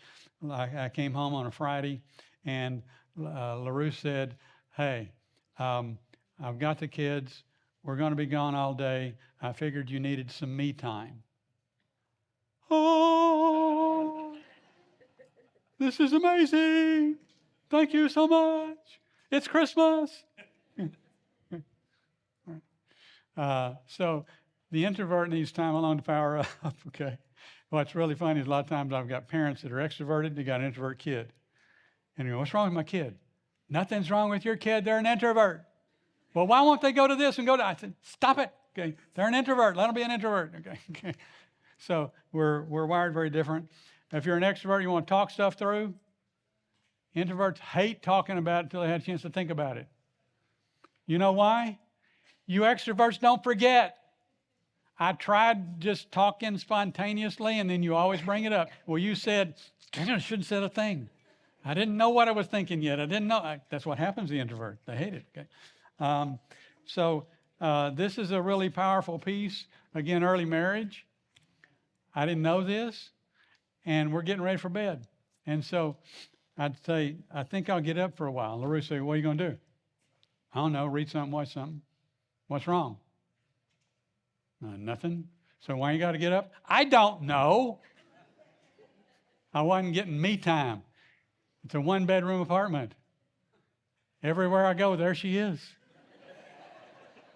I came home on a Friday and LaRue said, hey, I've got the kids. We're going to be gone all day. I figured you needed some me time. Oh, this is amazing. Thank you so much. It's Christmas. So the introvert needs time alone to power up, okay? What's really funny is a lot of times I've got parents that are extroverted, they got an introvert kid. And you go, what's wrong with my kid? Nothing's wrong with your kid, they're an introvert. Well, why won't they go to this and go to that? I said, stop it, okay? They're an introvert, let them be an introvert, okay? So we're wired very different. If you're an extrovert, you want to talk stuff through. Introverts hate talking about it until they had a chance to think about it. You know why? You extroverts don't forget. I tried just talking spontaneously, and then you always bring it up. Well, you said, I shouldn't have said a thing. I didn't know what I was thinking yet. I didn't know. That's what happens to the introvert. They hate it. Okay? So this is a really powerful piece. Again, early marriage. I didn't know this, and we're getting ready for bed. And so I'd say, I think I'll get up for a while. LaRue say, what are you going to do? I don't know, read something, watch something. What's wrong? Nothing. So why you got to get up? I don't know. I wasn't getting me time. It's a one-bedroom apartment. Everywhere I go, there she is.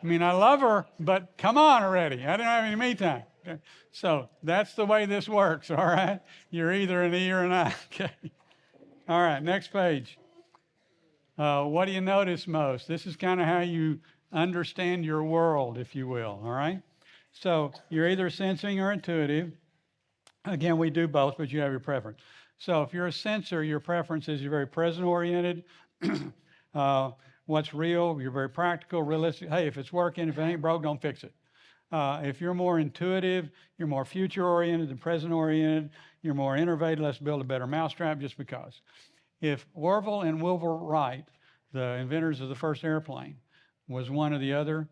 I mean, I love her, but come on already. I don't have any me time. Okay? So that's the way this works, all right? You're either an E or an I. Okay. All right, next page. What do you notice most? This is kind of how you understand your world, if you will, all right? So you're either sensing or intuitive. Again, we do both, but you have your preference. So if you're a sensor, your preference is you're very present-oriented. What's real, you're very practical, realistic. Hey, if it's working, if it ain't broke, don't fix it. If you're more intuitive, you're more future-oriented than present-oriented. You're more innovative, let's build a better mousetrap just because. If Orville and Wilbur Wright, the inventors of the first airplane, was one or the other,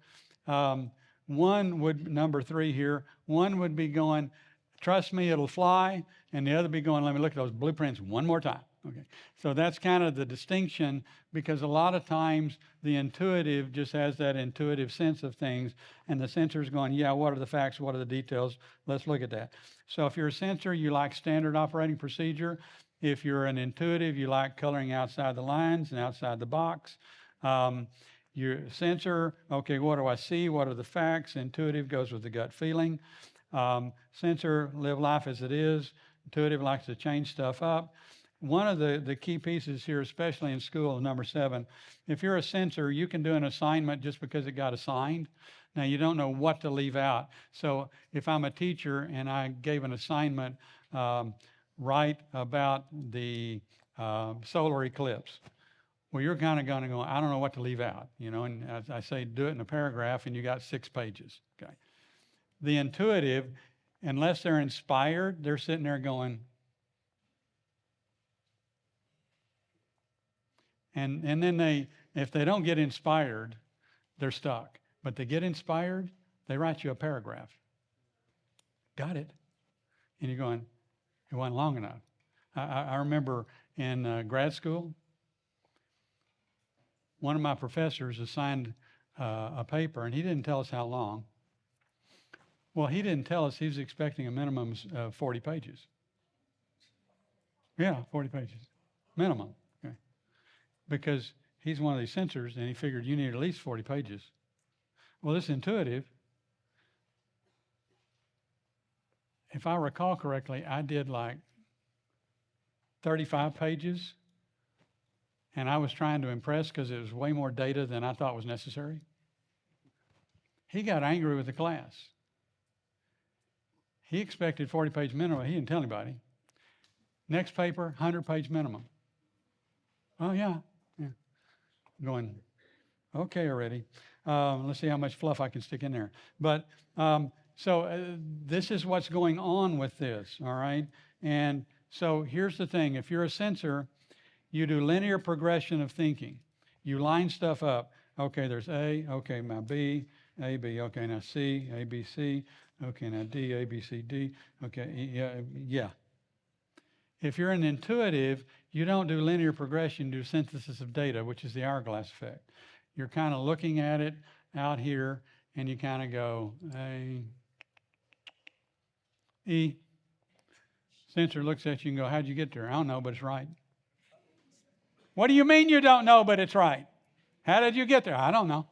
one would, number 3 here, one would be going, trust me, it'll fly, and the other be going, let me look at those blueprints one more time. Okay, so that's kind of the distinction, because a lot of times the intuitive just has that intuitive sense of things, and the sensor's going, yeah, what are the facts, what are the details, let's look at that. So if you're a sensor, you like standard operating procedure. If you're an intuitive, you like coloring outside the lines and outside the box. Your sensor, okay, what do I see, what are the facts? Intuitive goes with the gut feeling. Sensor, live life as it is. Intuitive likes to change stuff up. One of the key pieces here, especially in school, number 7, if you're a sensor, you can do an assignment just because it got assigned. Now, you don't know what to leave out. So if I'm a teacher and I gave an assignment, write about the solar eclipse. Well, you're kind of going to go, I don't know what to leave out, you know, and as I say, do it in a paragraph and you got 6 pages, okay? The intuitive, unless they're inspired, they're sitting there going, and then if they don't get inspired, they're stuck. But they get inspired, they write you a paragraph. Got it. And you're going, it wasn't long enough. I remember in grad school, one of my professors assigned a paper, and he didn't tell us how long. Well, he didn't tell us he was expecting a minimum of 40 pages. Yeah, 40 pages, minimum. Okay. Because he's one of these sensors, and he figured you need at least 40 pages. Well, this intuitive, if I recall correctly, I did like 35 pages, and I was trying to impress because it was way more data than I thought was necessary. He got angry with the class. He expected 40-page minimum. He didn't tell anybody. Next paper, 100-page minimum. Oh, yeah. Going, okay already. Let's see how much fluff I can stick in there. But so this is what's going on with this, all right? And so here's the thing. If you're a sensor, you do linear progression of thinking. You line stuff up. Okay, there's A. Okay, now B. A, B. Okay, now C. A, B, C. Okay, now D. A, B, C, D. Okay, yeah. If you're an intuitive, you don't do linear progression, you do synthesis of data, which is the hourglass effect. You're kind of looking at it out here, and you kind of go, A, E. Sensor looks at you and go, how'd you get there? I don't know, but it's right. What do you mean you don't know, but it's right? How did you get there? I don't know.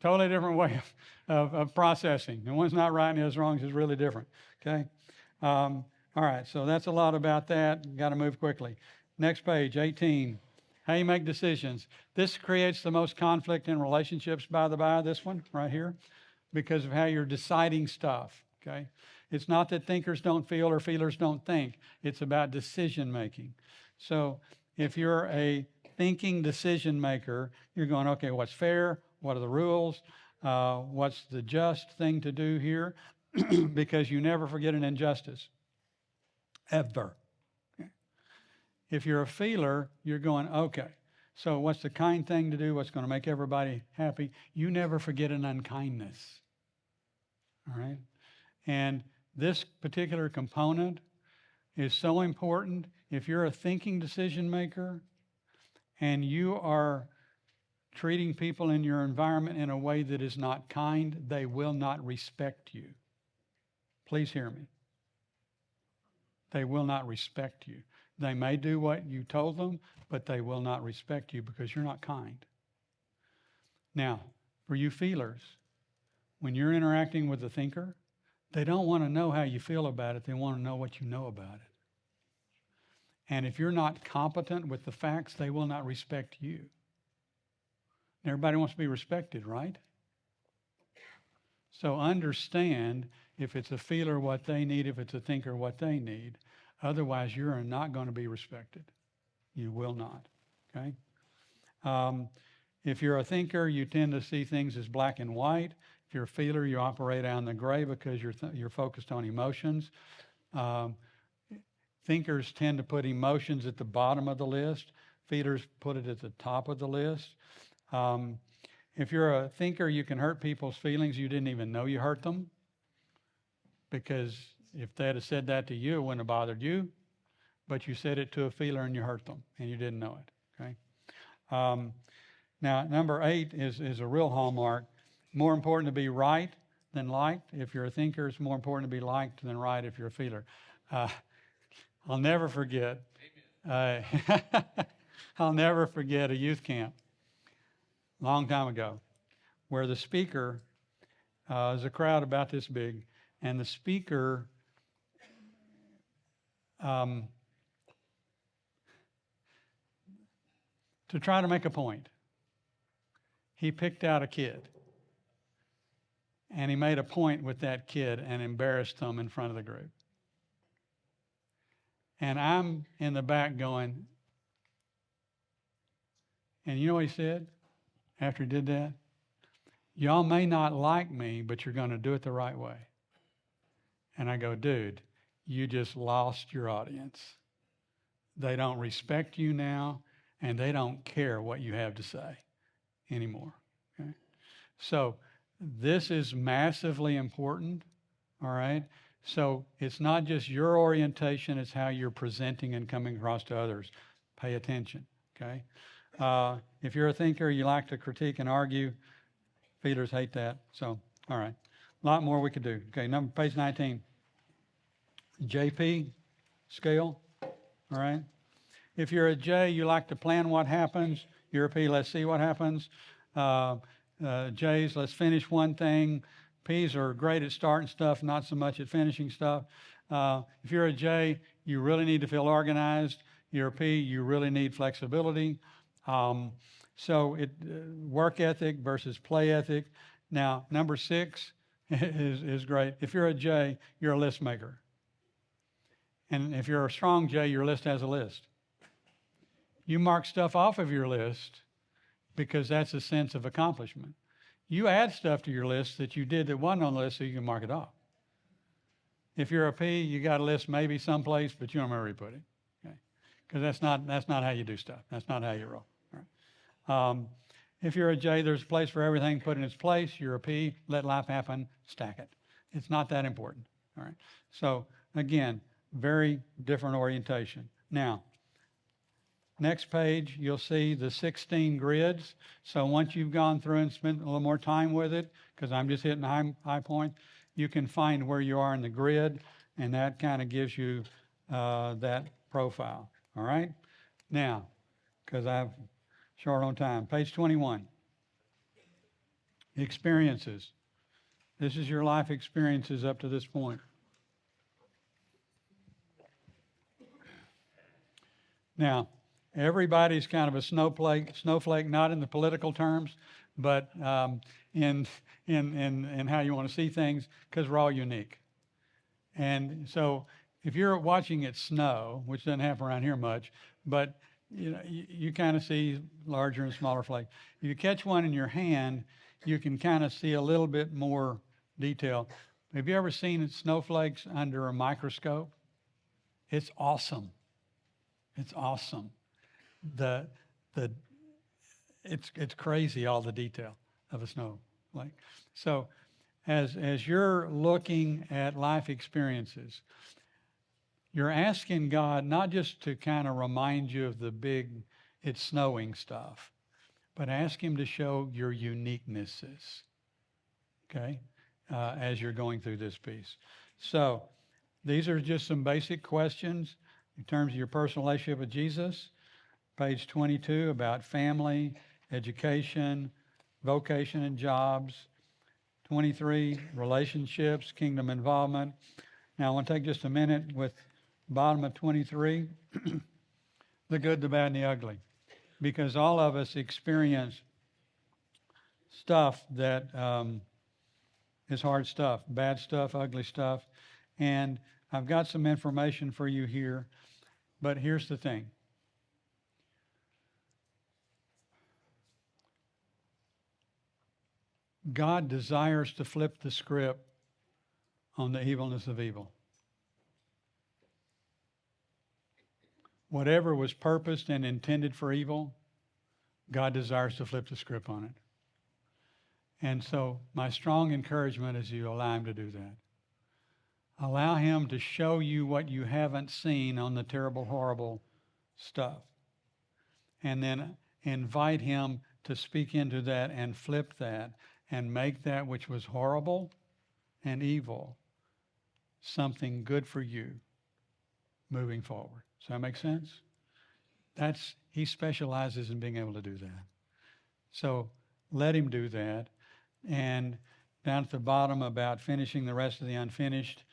Totally different way of processing. And one's not right and the other's wrong. It's really different, okay? All right, so that's a lot about that. Got to move quickly. Next page, 18. How you make decisions. This creates the most conflict in relationships, by the by, this one right here, because of how you're deciding stuff, okay? It's not that thinkers don't feel or feelers don't think. It's about decision making. So if you're a thinking decision maker, you're going, okay, what's fair? What are the rules? What's the just thing to do here? Because you never forget an injustice, ever. Okay. If you're a feeler, you're going, okay, so what's the kind thing to do? What's going to make everybody happy? You never forget an unkindness, all right? And this particular component is so important. If you're a thinking decision maker and you are treating people in your environment in a way that is not kind, they will not respect you. Please hear me. They will not respect you. They may do what you told them, but they will not respect you because you're not kind. Now, for you feelers, when you're interacting with the thinker, they don't want to know how you feel about it. They want to know what you know about it. And if you're not competent with the facts, they will not respect you. Everybody wants to be respected, right? So understand if it's a feeler what they need, if it's a thinker what they need. Otherwise, you're not going to be respected. You will not, okay? If you're a thinker, you tend to see things as black and white. If you're a feeler, you operate out in the gray because you're focused on emotions. Thinkers tend to put emotions at the bottom of the list. Feelers put it at the top of the list. If you're a thinker, you can hurt people's feelings. You didn't even know you hurt them. Because if they had said that to you, it wouldn't have bothered you. But you said it to a feeler and you hurt them, and you didn't know it, okay? Now, number 8 is a real hallmark. More important to be right than liked. If you're a thinker, it's more important to be liked than right if you're a feeler. I'll never forget. I'll never forget a youth camp a long time ago where the speaker was a crowd about this big, and the speaker to try to make a point, he picked out a kid. And he made a point with that kid and embarrassed them in front of the group. And I'm in the back going, and you know what he said after he did that? Y'all may not like me, but you're going to do it the right way. And I go, dude, you just lost your audience. They don't respect you now, and they don't care what you have to say anymore. Okay? So this is massively important, all right? So it's not just your orientation, it's how you're presenting and coming across to others. Pay attention, okay? If you're a thinker, you like to critique and argue. Feelers hate that. So, all right. A lot more we could do. Okay, page 19. JP scale, all right? If you're a J, you like to plan what happens. You're a P, let's see what happens. J's, let's finish one thing. P's are great at starting stuff, not so much at finishing stuff. If you're a J, you really need to feel organized. You're a P, you really need flexibility. So work ethic versus play ethic. Now, number 6 is great. If you're a J, you're a list maker. And if you're a strong J, your list has a list. You mark stuff off of your list because that's a sense of accomplishment. You add stuff to your list that you did that wasn't on the list so you can mark it off. If you're a P, you got a list maybe someplace, but you don't remember where you put it. Okay? Because that's not how you do stuff. That's not how you roll. All right? If you're a J, there's a place for everything put in its place. You're a P, let life happen, stack it. It's not that important. All right. So again, very different orientation. Now, next page, you'll see the 16 grids. So once you've gone through and spent a little more time with it, because I'm just hitting high point, you can find where you are in the grid, and that kind of gives you that profile. All right? Now, because I'm short on time, page 21. Experiences. This is your life experiences up to this point. Now, everybody's kind of a snowflake, not in the political terms, but in how you want to see things, because we're all unique. And so if you're watching it snow, which doesn't happen around here much, but you kind of see larger and smaller flakes. If you catch one in your hand, you can kind of see a little bit more detail. Have you ever seen snowflakes under a microscope? It's awesome. It's awesome. It's crazy, all the detail of a snowflake. So as you're looking at life experiences, you're asking God not just to kind of remind you of the big, it's snowing stuff, but ask him to show your uniquenesses, okay, as you're going through this piece. So these are just some basic questions in terms of your personal relationship with Jesus. Page 22 about family, education, vocation and jobs. 23, relationships, kingdom involvement. Now, I want to take just a minute with bottom of 23, the good, the bad, and the ugly. Because all of us experience stuff that is hard stuff, bad stuff, ugly stuff. And I've got some information for you here. But here's the thing. God desires to flip the script on the evilness of evil. Whatever was purposed and intended for evil, God desires to flip the script on it. And so my strong encouragement is you allow him to do that. Allow him to show you what you haven't seen on the terrible, horrible stuff. And then invite him to speak into that and flip that and make that which was horrible and evil something good for you moving forward. Does that make sense? He specializes in being able to do that. So let him do that. And down at the bottom about finishing the rest of the unfinished,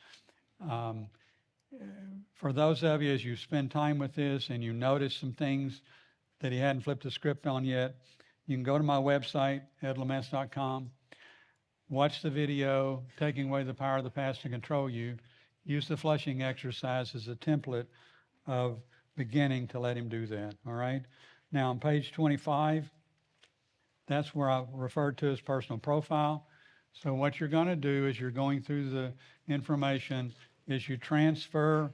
for those of you as you spend time with this and you notice some things that he hadn't flipped the script on yet, you can go to my website, edlaymance.com, watch the video, Taking Away the Power of the Past to Control You. Use the flushing exercise as a template of beginning to let him do that, all right? Now on page 25, that's where I referred to as personal profile. So what you're going to do as you're going through the information is you transfer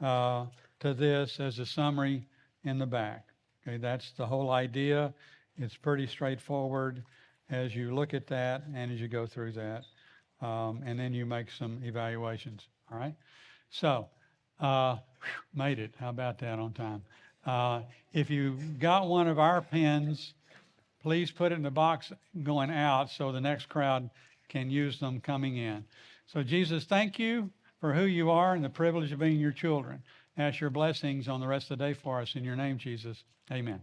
to this as a summary in the back. Okay, that's the whole idea. It's pretty straightforward as you look at that and as you go through that. And then you make some evaluations, all right? So, made it. How about that on time? If you got one of our pens, please put it in the box going out so the next crowd can use them coming in. So Jesus, thank you for who you are and the privilege of being your children. Ask your blessings on the rest of the day for us. In your name, Jesus, amen.